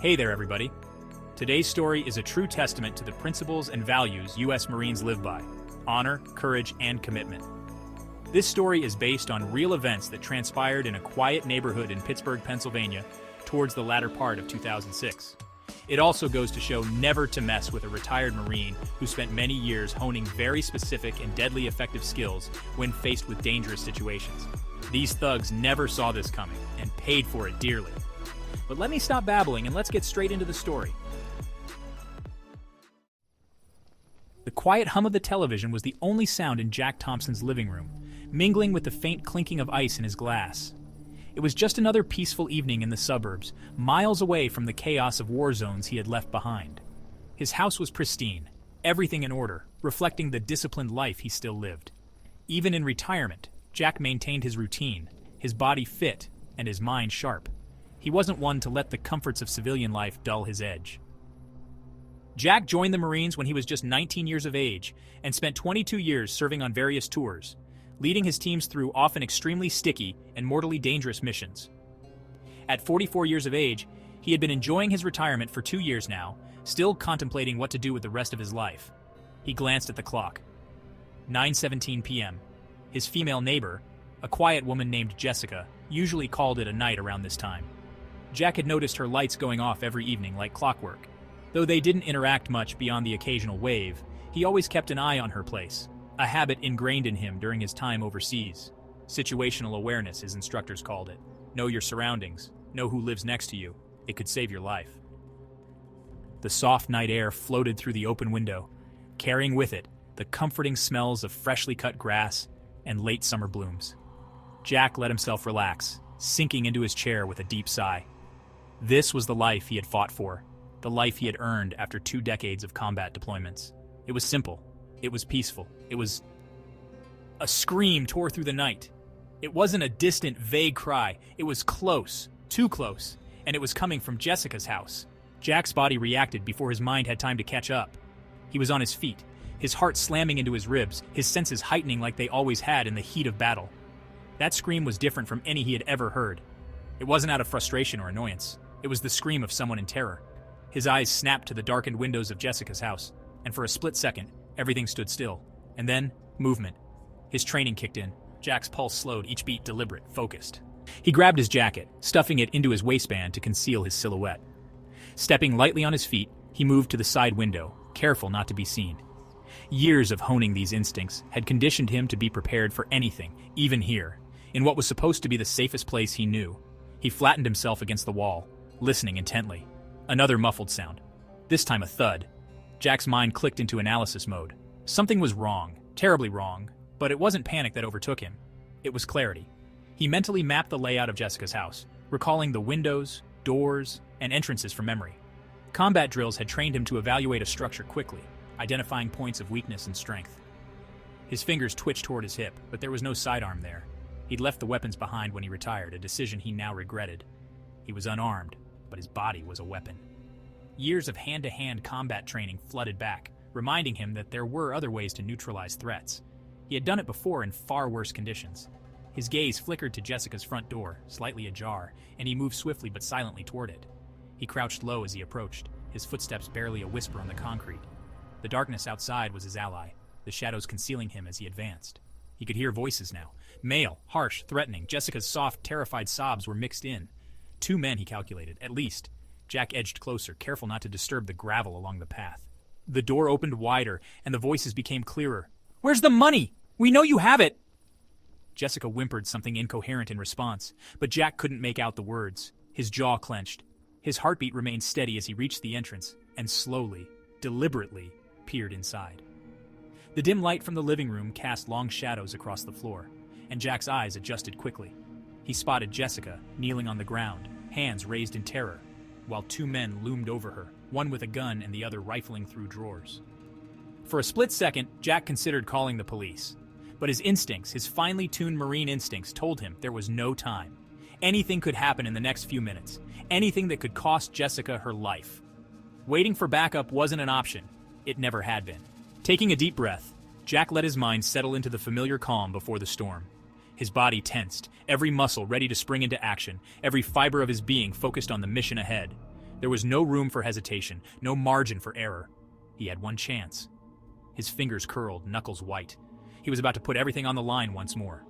Hey there, everybody. Today's story is a true testament to the principles and values U.S. Marines live by: honor, courage, and commitment. This story is based on real events that transpired in a quiet neighborhood in Pittsburgh, Pennsylvania, towards the latter part of 2006. It also goes to show never to mess with a retired Marine who spent many years honing very specific and deadly effective skills when faced with dangerous situations. These thugs never saw this coming and paid for it dearly. But let me stop babbling and let's get straight into the story. The quiet hum of the television was the only sound in Jack Thompson's living room, mingling with the faint clinking of ice in his glass. It was just another peaceful evening in the suburbs, miles away from the chaos of war zones he had left behind. His house was pristine, everything in order, reflecting the disciplined life he still lived. Even in retirement, Jack maintained his routine, his body fit, and his mind sharp. He wasn't one to let the comforts of civilian life dull his edge. Jack joined the Marines when he was just 19 years of age and spent 22 years serving on various tours, leading his teams through often extremely sticky and mortally dangerous missions. At 44 years of age, he had been enjoying his retirement for 2 years now, still contemplating what to do with the rest of his life. He glanced at the clock. 9:17 p.m. His female neighbor, a quiet woman named Jessica, usually called it a night around this time. Jack had noticed her lights going off every evening like clockwork. Though they didn't interact much beyond the occasional wave, he always kept an eye on her place, a habit ingrained in him during his time overseas. Situational awareness, his instructors called it. Know your surroundings, know who lives next to you. It could save your life. The soft night air floated through the open window, carrying with it the comforting smells of freshly cut grass and late summer blooms. Jack let himself relax, sinking into his chair with a deep sigh. This was the life he had fought for, the life he had earned after 2 decades of combat deployments. It was simple. It was peaceful. It was... A scream tore through the night. It wasn't a distant, vague cry. It was close, too close, and it was coming from Jessica's house. Jack's body reacted before his mind had time to catch up. He was on his feet, his heart slamming into his ribs, his senses heightening like they always had in the heat of battle. That scream was different from any he had ever heard. It wasn't out of frustration or annoyance. It was the scream of someone in terror. His eyes snapped to the darkened windows of Jessica's house, and for a split second, everything stood still. And then, movement. His training kicked in. Jack's pulse slowed, each beat deliberate, focused. He grabbed his jacket, stuffing it into his waistband to conceal his silhouette. Stepping lightly on his feet, he moved to the side window, careful not to be seen. Years of honing these instincts had conditioned him to be prepared for anything, even here, in what was supposed to be the safest place he knew. He flattened himself against the wall, listening intently. Another muffled sound. This time a thud. Jack's mind clicked into analysis mode. Something was wrong, terribly wrong, but it wasn't panic that overtook him. It was clarity. He mentally mapped the layout of Jessica's house, recalling the windows, doors, and entrances from memory. Combat drills had trained him to evaluate a structure quickly, identifying points of weakness and strength. His fingers twitched toward his hip, but there was no sidearm there. He'd left the weapons behind when he retired, a decision he now regretted. He was unarmed, but his body was a weapon. Years of hand-to-hand combat training flooded back, reminding him that there were other ways to neutralize threats. He had done it before in far worse conditions. His gaze flickered to Jessica's front door, slightly ajar, and he moved swiftly but silently toward it. He crouched low as he approached, his footsteps barely a whisper on the concrete. The darkness outside was his ally, the shadows concealing him as he advanced. He could hear voices now. Male, harsh, threatening. Jessica's soft, terrified sobs were mixed in. 2 men, he calculated, at least. Jack edged closer, careful not to disturb the gravel along the path. The door opened wider, and the voices became clearer. "Where's the money? We know you have it!" Jessica whimpered something incoherent in response, but Jack couldn't make out the words. His jaw clenched. His heartbeat remained steady as he reached the entrance, and slowly, deliberately, peered inside. The dim light from the living room cast long shadows across the floor, and Jack's eyes adjusted quickly. He spotted Jessica, kneeling on the ground, hands raised in terror, while 2 men loomed over her, one with a gun and the other rifling through drawers. For a split second, Jack considered calling the police. But his instincts, his finely tuned Marine instincts, told him there was no time. Anything could happen in the next few minutes. Anything that could cost Jessica her life. Waiting for backup wasn't an option. It never had been. Taking a deep breath, Jack let his mind settle into the familiar calm before the storm. His body tensed, every muscle ready to spring into action, every fiber of his being focused on the mission ahead. There was no room for hesitation, no margin for error. He had one chance. His fingers curled, knuckles white. He was about to put everything on the line once more.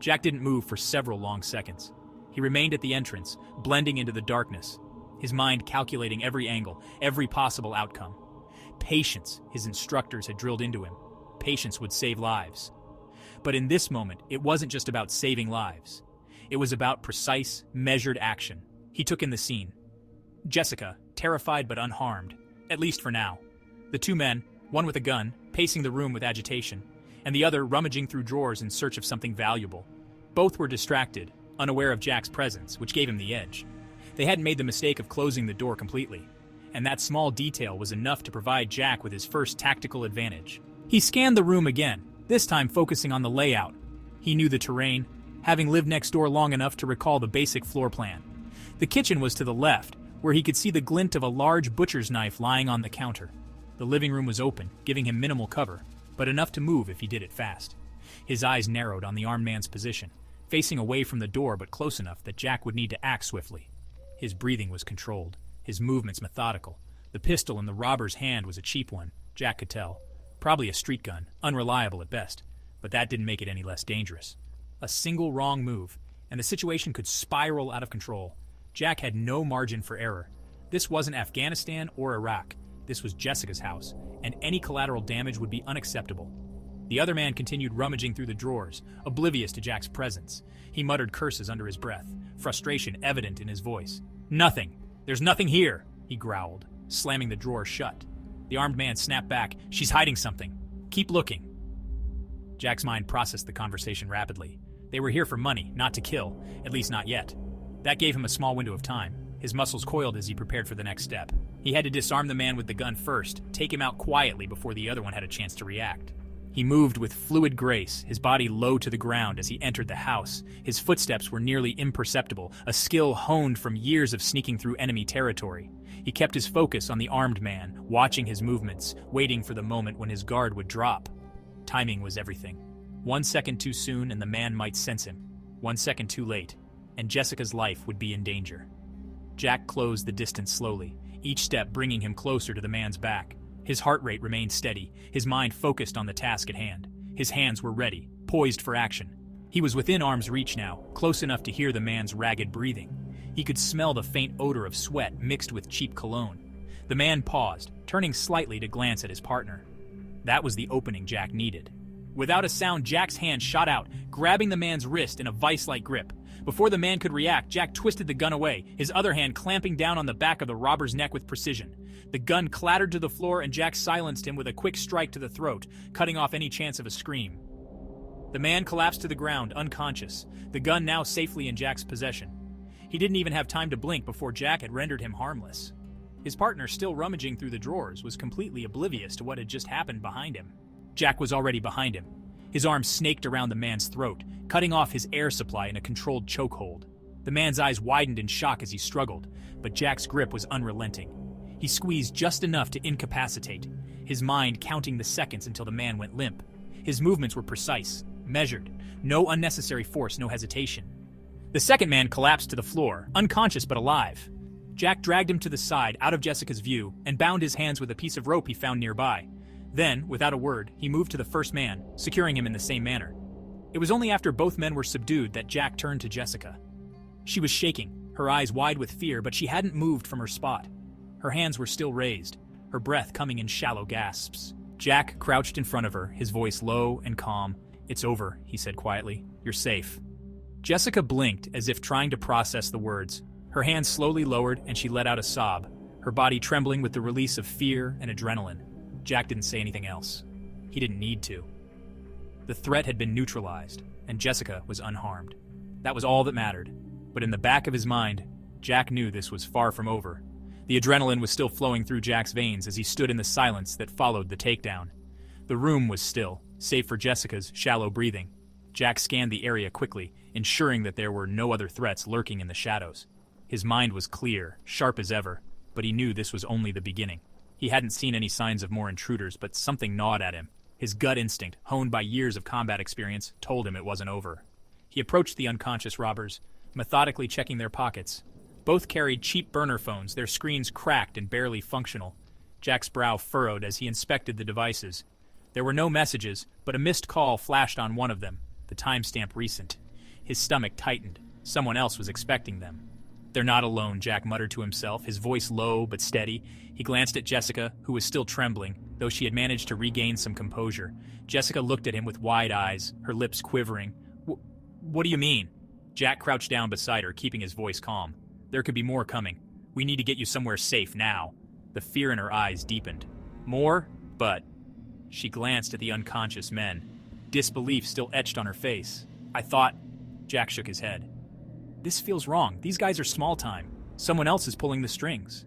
Jack didn't move for several long seconds. He remained at the entrance, blending into the darkness, his mind calculating every angle, every possible outcome. Patience, his instructors had drilled into him. Patience would save lives. But in this moment, it wasn't just about saving lives. It was about precise, measured action. He took in the scene. Jessica, terrified but unharmed, at least for now. The two men, one with a gun, pacing the room with agitation, and the other rummaging through drawers in search of something valuable. Both were distracted, unaware of Jack's presence, which gave him the edge. They hadn't made the mistake of closing the door completely, and that small detail was enough to provide Jack with his first tactical advantage. He scanned the room again, this time focusing on the layout. He knew the terrain, having lived next door long enough to recall the basic floor plan. The kitchen was to the left, where he could see the glint of a large butcher's knife lying on the counter. The living room was open, giving him minimal cover, but enough to move if he did it fast. His eyes narrowed on the armed man's position, facing away from the door but close enough that Jack would need to act swiftly. His breathing was controlled, his movements methodical. The pistol in the robber's hand was a cheap one, Jack could tell. Probably a street gun, unreliable at best, but that didn't make it any less dangerous. A single wrong move, and the situation could spiral out of control. Jack had no margin for error. This wasn't Afghanistan or Iraq. This was Jessica's house, and any collateral damage would be unacceptable. The other man continued rummaging through the drawers, oblivious to Jack's presence. He muttered curses under his breath, frustration evident in his voice. "Nothing! There's nothing here!" he growled, slamming the drawer shut. The armed man snapped back. "She's hiding something. Keep looking." Jack's mind processed the conversation rapidly. They were here for money, not to kill, at least not yet. That gave him a small window of time. His muscles coiled as he prepared for the next step. He had to disarm the man with the gun first, take him out quietly before the other one had a chance to react. He moved with fluid grace, his body low to the ground as he entered the house. His footsteps were nearly imperceptible, a skill honed from years of sneaking through enemy territory. He kept his focus on the armed man, watching his movements, waiting for the moment when his guard would drop. Timing was everything. 1 second too soon and the man might sense him. 1 second too late, and Jessica's life would be in danger. Jack closed the distance slowly, each step bringing him closer to the man's back. His heart rate remained steady, his mind focused on the task at hand. His hands were ready, poised for action. He was within arm's reach now, close enough to hear the man's ragged breathing. He could smell the faint odor of sweat mixed with cheap cologne. The man paused, turning slightly to glance at his partner. That was the opening Jack needed. Without a sound, Jack's hand shot out, grabbing the man's wrist in a vice-like grip. Before the man could react, Jack twisted the gun away, his other hand clamping down on the back of the robber's neck with precision. The gun clattered to the floor and Jack silenced him with a quick strike to the throat, cutting off any chance of a scream. The man collapsed to the ground, unconscious, the gun now safely in Jack's possession. He didn't even have time to blink before Jack had rendered him harmless. His partner, still rummaging through the drawers, was completely oblivious to what had just happened behind him. Jack was already behind him. His arm snaked around the man's throat, cutting off his air supply in a controlled chokehold. The man's eyes widened in shock as he struggled, but Jack's grip was unrelenting. He squeezed just enough to incapacitate, his mind counting the seconds until the man went limp. His movements were precise, measured, no unnecessary force, no hesitation. The second man collapsed to the floor, unconscious but alive. Jack dragged him to the side, out of Jessica's view, and bound his hands with a piece of rope he found nearby. Then, without a word, he moved to the first man, securing him in the same manner. It was only after both men were subdued that Jack turned to Jessica. She was shaking, her eyes wide with fear, but she hadn't moved from her spot. Her hands were still raised, her breath coming in shallow gasps. Jack crouched in front of her, his voice low and calm. "It's over," he said quietly. "You're safe." Jessica blinked as if trying to process the words. Her hands slowly lowered and she let out a sob, her body trembling with the release of fear and adrenaline. Jack didn't say anything else. He didn't need to. The threat had been neutralized, and Jessica was unharmed. That was all that mattered. But in the back of his mind, Jack knew this was far from over. The adrenaline was still flowing through Jack's veins as he stood in the silence that followed the takedown. The room was still, save for Jessica's shallow breathing. Jack scanned the area quickly, ensuring that there were no other threats lurking in the shadows. His mind was clear, sharp as ever, but he knew this was only the beginning. He hadn't seen any signs of more intruders, but something gnawed at him. His gut instinct, honed by years of combat experience, told him it wasn't over. He approached the unconscious robbers, methodically checking their pockets. Both carried cheap burner phones, their screens cracked and barely functional. Jack's brow furrowed as he inspected the devices. There were no messages, but a missed call flashed on one of them, the timestamp recent. His stomach tightened. Someone else was expecting them. "They're not alone," Jack muttered to himself, his voice low but steady. He glanced at Jessica, who was still trembling, though she had managed to regain some composure. Jessica looked at him with wide eyes, her lips quivering. What do you mean?" Jack crouched down beside her, keeping his voice calm. "There could be more coming. We need to get you somewhere safe now." The fear in her eyes deepened. "More? But..." She glanced at the unconscious men. Disbelief still etched on her face. "I thought..." Jack shook his head. "This feels wrong. These guys are small time. Someone else is pulling the strings."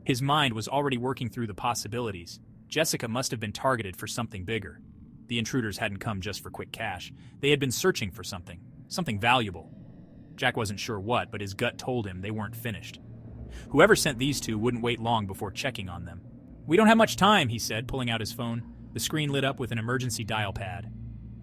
His mind was already working through the possibilities. Jessica must have been targeted for something bigger. The intruders hadn't come just for quick cash. They had been searching for something valuable. Jack wasn't sure what, but his gut told him they weren't finished. Whoever sent these two wouldn't wait long before checking on them. "We don't have much time," he said, pulling out his phone. The screen lit up with an emergency dial pad.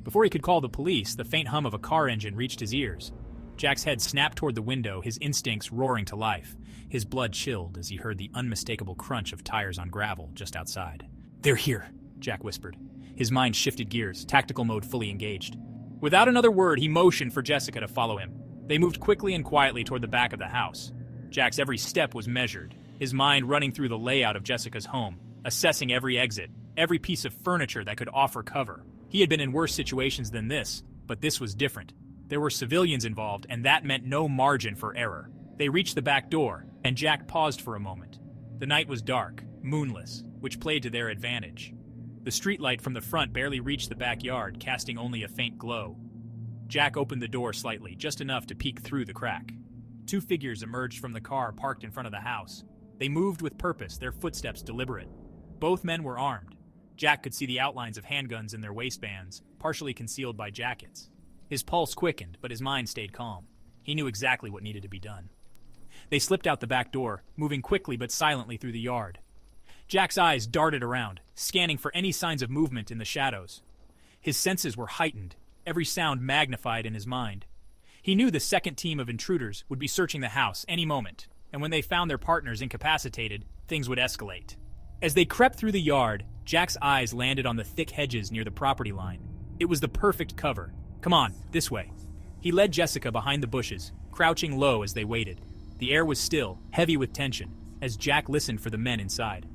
Before he could call the police, the faint hum of a car engine reached his ears. Jack's head snapped toward the window, his instincts roaring to life. His blood chilled as he heard the unmistakable crunch of tires on gravel just outside. "They're here," Jack whispered. His mind shifted gears, tactical mode fully engaged. Without another word, he motioned for Jessica to follow him. They moved quickly and quietly toward the back of the house. Jack's every step was measured, his mind running through the layout of Jessica's home, assessing every exit, every piece of furniture that could offer cover. He had been in worse situations than this, but this was different. There were civilians involved, and that meant no margin for error. They reached the back door, and Jack paused for a moment. The night was dark, moonless, which played to their advantage. The streetlight from the front barely reached the backyard, casting only a faint glow. Jack opened the door slightly, just enough to peek through the crack. Two figures emerged from the car parked in front of the house. They moved with purpose, their footsteps deliberate. Both men were armed. Jack could see the outlines of handguns in their waistbands, partially concealed by jackets. His pulse quickened, but his mind stayed calm. He knew exactly what needed to be done. They slipped out the back door, moving quickly but silently through the yard. Jack's eyes darted around, scanning for any signs of movement in the shadows. His senses were heightened, every sound magnified in his mind. He knew the second team of intruders would be searching the house any moment, and when they found their partners incapacitated, things would escalate. As they crept through the yard, Jack's eyes landed on the thick hedges near the property line. It was the perfect cover. "Come on, this way." He led Jessica behind the bushes, crouching low as they waited. The air was still, heavy with tension, as Jack listened for the men inside.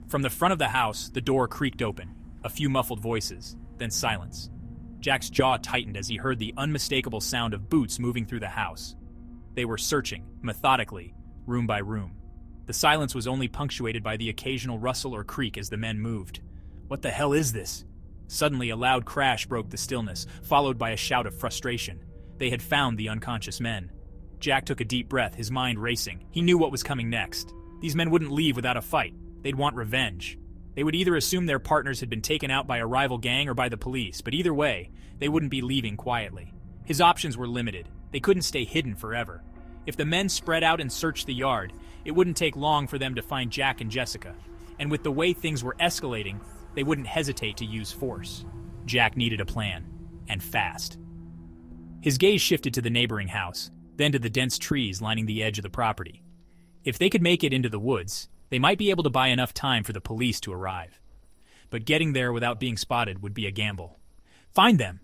From the front of the house, the door creaked open. A few muffled voices, then silence. Jack's jaw tightened as he heard the unmistakable sound of boots moving through the house. They were searching, methodically, room by room. The silence was only punctuated by the occasional rustle or creak as the men moved. "What the hell is this?" Suddenly, a loud crash broke the stillness, followed by a shout of frustration. They had found the unconscious men. Jack took a deep breath, his mind racing. He knew what was coming next. These men wouldn't leave without a fight. They'd want revenge. They would either assume their partners had been taken out by a rival gang or by the police, but either way, they wouldn't be leaving quietly. His options were limited. They couldn't stay hidden forever. If the men spread out and searched the yard, it wouldn't take long for them to find Jack and Jessica. And with the way things were escalating, they wouldn't hesitate to use force. Jack needed a plan, and fast. His gaze shifted to the neighboring house, then to the dense trees lining the edge of the property. If they could make it into the woods, they might be able to buy enough time for the police to arrive. But getting there without being spotted would be a gamble. "Find them!"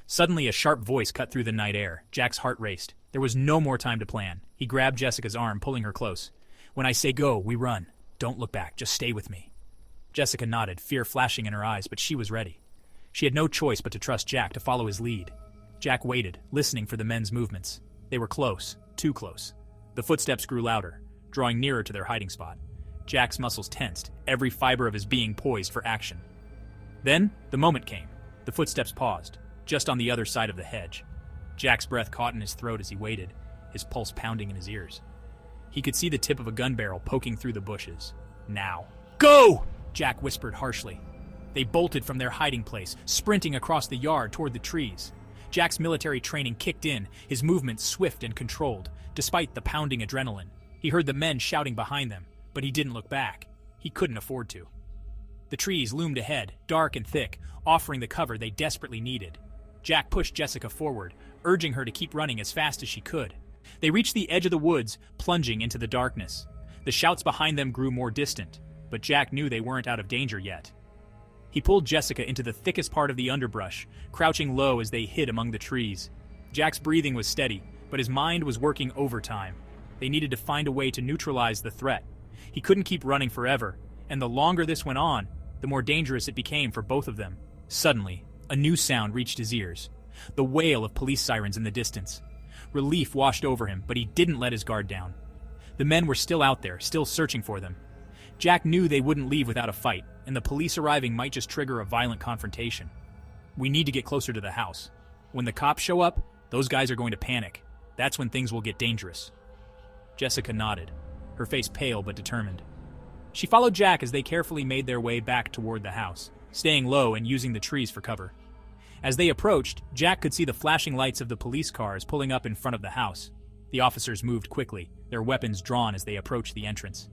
Suddenly, a sharp voice cut through the night air. Jack's heart raced. There was no more time to plan. He grabbed Jessica's arm, pulling her close. "When I say go, we run. Don't look back. Just stay with me." Jessica nodded, fear flashing in her eyes, but she was ready. She had no choice but to trust Jack to follow his lead. Jack waited, listening for the men's movements. They were close, too close. The footsteps grew louder, drawing nearer to their hiding spot. Jack's muscles tensed, every fiber of his being poised for action. Then, the moment came. The footsteps paused, just on the other side of the hedge. Jack's breath caught in his throat as he waited, his pulse pounding in his ears. He could see the tip of a gun barrel poking through the bushes. Now. "Go!" Jack whispered harshly. They bolted from their hiding place, sprinting across the yard toward the trees. Jack's military training kicked in, his movements swift and controlled, despite the pounding adrenaline. He heard the men shouting behind them, but he didn't look back. He couldn't afford to. The trees loomed ahead, dark and thick, offering the cover they desperately needed. Jack pushed Jessica forward, urging her to keep running as fast as she could. They reached the edge of the woods, plunging into the darkness. The shouts behind them grew more distant, but Jack knew they weren't out of danger yet. He pulled Jessica into the thickest part of the underbrush, crouching low as they hid among the trees. Jack's breathing was steady, but his mind was working overtime. They needed to find a way to neutralize the threat. He couldn't keep running forever, and the longer this went on, the more dangerous it became for both of them. Suddenly, a new sound reached his ears. The wail of police sirens in the distance. Relief washed over him, but he didn't let his guard down. The men were still out there, still searching for them. Jack knew they wouldn't leave without a fight, and the police arriving might just trigger a violent confrontation. We need to get closer to the house. When the cops show up, those guys are going to panic. That's when things will get dangerous. Jessica nodded, her face pale but determined. She followed Jack as they carefully made their way back toward the house, staying low and using the trees for cover. As they approached, Jack could see the flashing lights of the police cars pulling up in front of the house. The officers moved quickly, their weapons drawn as they approached the entrance.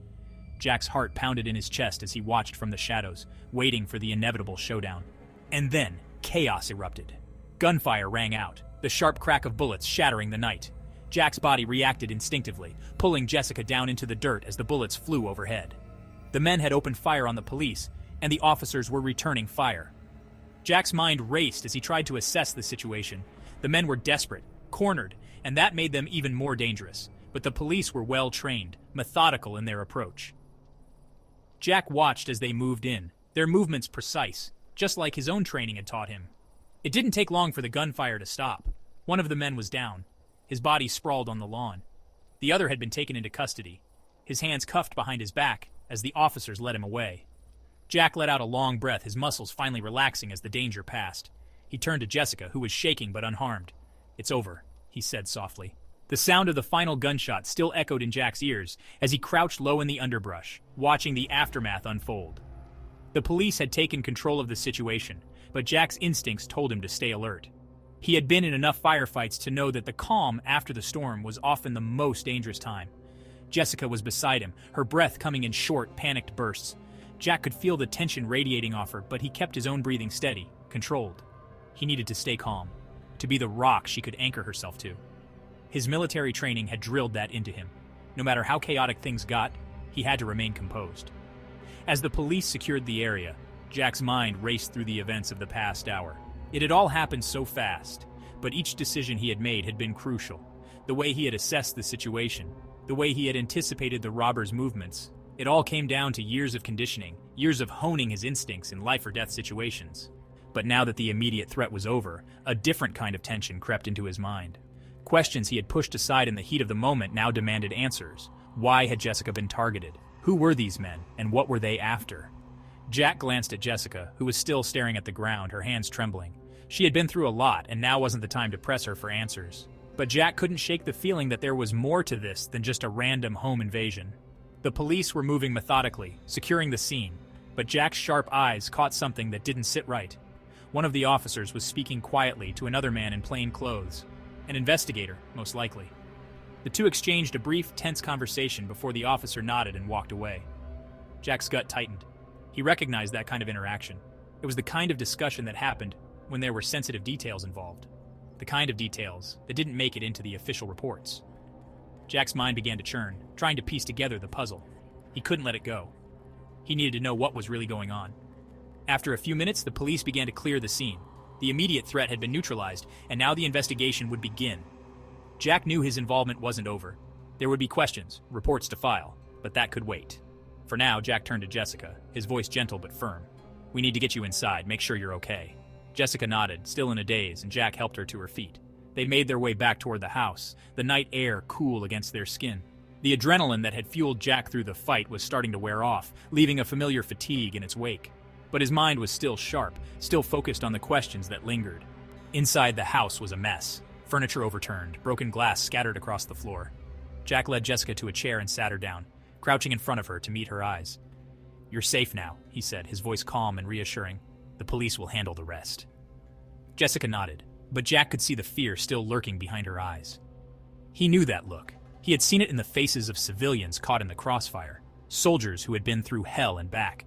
Jack's heart pounded in his chest as he watched from the shadows, waiting for the inevitable showdown. And then, chaos erupted. Gunfire rang out, the sharp crack of bullets shattering the night. Jack's body reacted instinctively, pulling Jessica down into the dirt as the bullets flew overhead. The men had opened fire on the police, and the officers were returning fire. Jack's mind raced as he tried to assess the situation. The men were desperate, cornered, and that made them even more dangerous. But the police were well trained, methodical in their approach. Jack watched as they moved in, their movements precise, just like his own training had taught him. It didn't take long for the gunfire to stop. One of the men was down, his body sprawled on the lawn. The other had been taken into custody, his hands cuffed behind his back as the officers led him away. Jack let out a long breath, his muscles finally relaxing as the danger passed. He turned to Jessica, who was shaking but unharmed. "It's over," he said softly. The sound of the final gunshot still echoed in Jack's ears as he crouched low in the underbrush, watching the aftermath unfold. The police had taken control of the situation, but Jack's instincts told him to stay alert. He had been in enough firefights to know that the calm after the storm was often the most dangerous time. Jessica was beside him, her breath coming in short, panicked bursts. Jack could feel the tension radiating off her, but he kept his own breathing steady, controlled. He needed to stay calm, to be the rock she could anchor herself to. His military training had drilled that into him. No matter how chaotic things got, he had to remain composed. As the police secured the area, Jack's mind raced through the events of the past hour. It had all happened so fast, but each decision he had made had been crucial. The way he had assessed the situation, the way he had anticipated the robbers' movements, it all came down to years of conditioning, years of honing his instincts in life-or-death situations. But now that the immediate threat was over, a different kind of tension crept into his mind. Questions he had pushed aside in the heat of the moment now demanded answers. Why had Jessica been targeted? Who were these men, and what were they after? Jack glanced at Jessica, who was still staring at the ground, her hands trembling. She had been through a lot, and now wasn't the time to press her for answers. But Jack couldn't shake the feeling that there was more to this than just a random home invasion. The police were moving methodically, securing the scene, but Jack's sharp eyes caught something that didn't sit right. One of the officers was speaking quietly to another man in plain clothes. An investigator, most likely. The two exchanged a brief, tense conversation before the officer nodded and walked away. Jack's gut tightened. He recognized that kind of interaction. It was the kind of discussion that happened when there were sensitive details involved. The kind of details that didn't make it into the official reports. Jack's mind began to churn, trying to piece together the puzzle. He couldn't let it go. He needed to know what was really going on. After a few minutes, the police began to clear the scene. The immediate threat had been neutralized, and now the investigation would begin. Jack knew his involvement wasn't over. There would be questions, reports to file, but that could wait. For now, Jack turned to Jessica, his voice gentle but firm. "We need to get you inside, make sure you're okay." Jessica nodded, still in a daze, and Jack helped her to her feet. They made their way back toward the house, the night air cool against their skin. The adrenaline that had fueled Jack through the fight was starting to wear off, leaving a familiar fatigue in its wake. But his mind was still sharp, still focused on the questions that lingered. Inside the house was a mess. Furniture overturned, broken glass scattered across the floor. Jack led Jessica to a chair and sat her down, crouching in front of her to meet her eyes. "You're safe now," he said, his voice calm and reassuring. "The police will handle the rest." Jessica nodded, but Jack could see the fear still lurking behind her eyes. He knew that look. He had seen it in the faces of civilians caught in the crossfire, soldiers who had been through hell and back.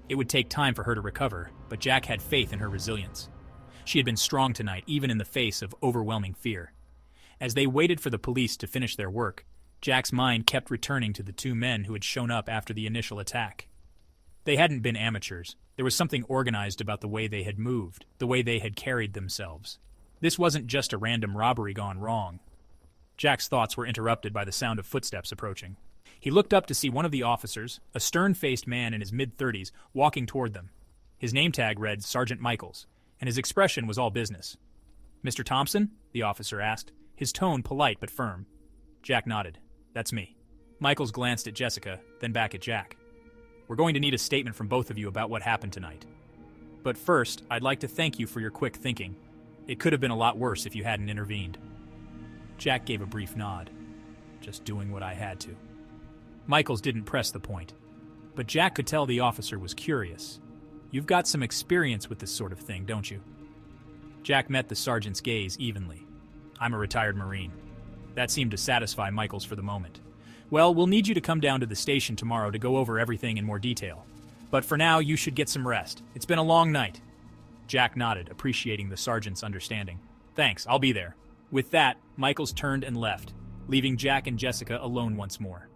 It would take time for her to recover, but Jack had faith in her resilience. She had been strong tonight, even in the face of overwhelming fear. As they waited for the police to finish their work, Jack's mind kept returning to the two men who had shown up after the initial attack. They hadn't been amateurs. There was something organized about the way they had moved, the way they had carried themselves. This wasn't just a random robbery gone wrong. Jack's thoughts were interrupted by the sound of footsteps approaching. He looked up to see one of the officers, a stern-faced man in his mid-30s, walking toward them. His name tag read Sergeant Michaels, and his expression was all business. "Mr. Thompson?" the officer asked, his tone polite but firm. Jack nodded. "That's me." Michaels glanced at Jessica, then back at Jack. "We're going to need a statement from both of you about what happened tonight. But first, I'd like to thank you for your quick thinking. It could have been a lot worse if you hadn't intervened." Jack gave a brief nod. "Just doing what I had to." Michaels didn't press the point, but Jack could tell the officer was curious. "You've got some experience with this sort of thing, don't you?" Jack met the sergeant's gaze evenly. "I'm a retired Marine." That seemed to satisfy Michaels for the moment. "Well, we'll need you to come down to the station tomorrow to go over everything in more detail. But for now, you should get some rest. It's been a long night." Jack nodded, appreciating the sergeant's understanding. "Thanks, I'll be there." With that, Michaels turned and left, leaving Jack and Jessica alone once more.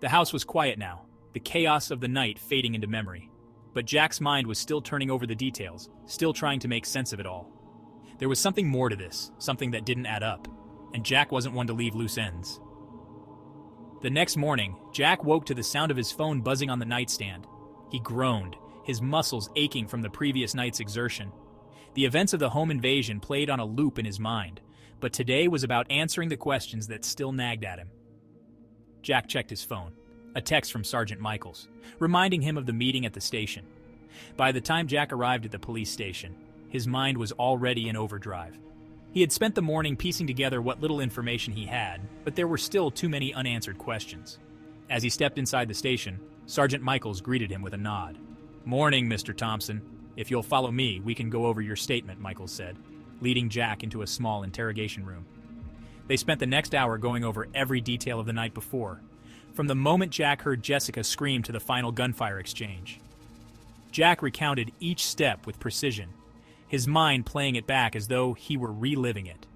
The house was quiet now, the chaos of the night fading into memory. But Jack's mind was still turning over the details, still trying to make sense of it all. There was something more to this, something that didn't add up, and Jack wasn't one to leave loose ends. The next morning, Jack woke to the sound of his phone buzzing on the nightstand. He groaned, his muscles aching from the previous night's exertion. The events of the home invasion played on a loop in his mind, but today was about answering the questions that still nagged at him. Jack checked his phone. A text from Sergeant Michaels, reminding him of the meeting at the station. By the time Jack arrived at the police station, his mind was already in overdrive. He had spent the morning piecing together what little information he had, but there were still too many unanswered questions. As he stepped inside the station, Sergeant Michaels greeted him with a nod. "Morning, Mr. Thompson. If you'll follow me, we can go over your statement," Michaels said, leading Jack into a small interrogation room. They spent the next hour going over every detail of the night before, from the moment Jack heard Jessica scream to the final gunfire exchange. Jack recounted each step with precision, his mind playing it back as though he were reliving it.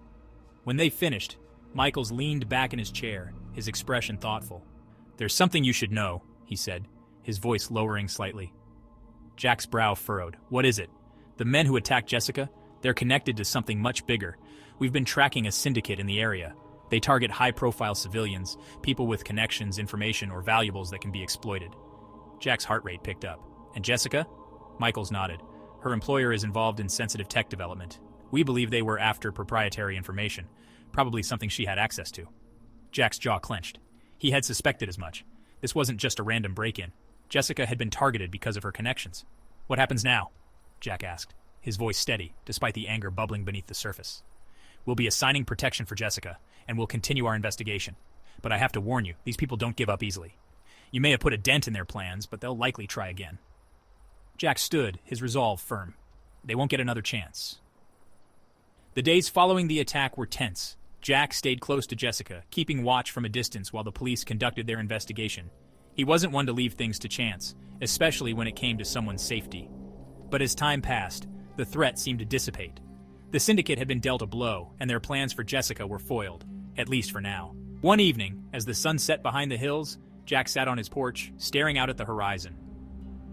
When they finished, Michaels leaned back in his chair, his expression thoughtful. "There's something you should know," he said, his voice lowering slightly. Jack's brow furrowed. "What is it?" "The men who attacked Jessica, they're connected to something much bigger. We've been tracking a syndicate in the area. They target high-profile civilians, people with connections, information, or valuables that can be exploited." Jack's heart rate picked up. "And Jessica?" Michaels nodded. "Her employer is involved in sensitive tech development. We believe they were after proprietary information, probably something she had access to." Jack's jaw clenched. He had suspected as much. This wasn't just a random break-in. Jessica had been targeted because of her connections. "What happens now?" Jack asked, his voice steady, despite the anger bubbling beneath the surface. "We'll be assigning protection for Jessica, and we'll continue our investigation. But I have to warn you, these people don't give up easily. You may have put a dent in their plans, but they'll likely try again." Jack stood, his resolve firm. They won't get another chance. The days following the attack were tense. Jack stayed close to Jessica, keeping watch from a distance while the police conducted their investigation. He wasn't one to leave things to chance, especially when it came to someone's safety. But as time passed, the threat seemed to dissipate. The syndicate had been dealt a blow, and their plans for Jessica were foiled, at least for now. One evening, as the sun set behind the hills, Jack sat on his porch, staring out at the horizon.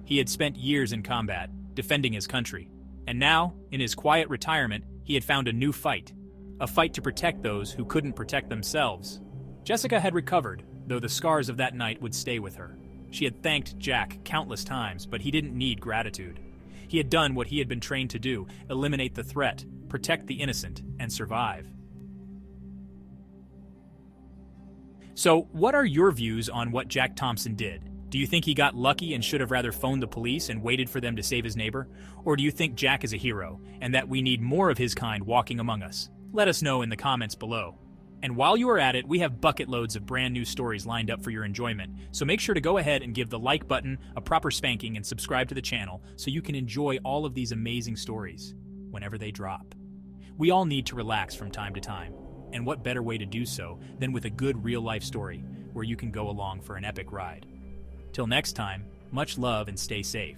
He had spent years in combat, defending his country, and now, in his quiet retirement, he had found a new fight. A fight to protect those who couldn't protect themselves. Jessica had recovered, though the scars of that night would stay with her. She had thanked Jack countless times, but he didn't need gratitude. He had done what he had been trained to do, eliminate the threat, protect the innocent, and survive. So, what are your views on what Jack Thompson did? Do you think he got lucky and should have rather phoned the police and waited for them to save his neighbor? Or do you think Jack is a hero, and that we need more of his kind walking among us? Let us know in the comments below. And while you are at it, we have bucket loads of brand new stories lined up for your enjoyment, so make sure to go ahead and give the like button a proper spanking and subscribe to the channel so you can enjoy all of these amazing stories whenever they drop. We all need to relax from time to time, and what better way to do so than with a good real-life story where you can go along for an epic ride. Till next time, much love and stay safe.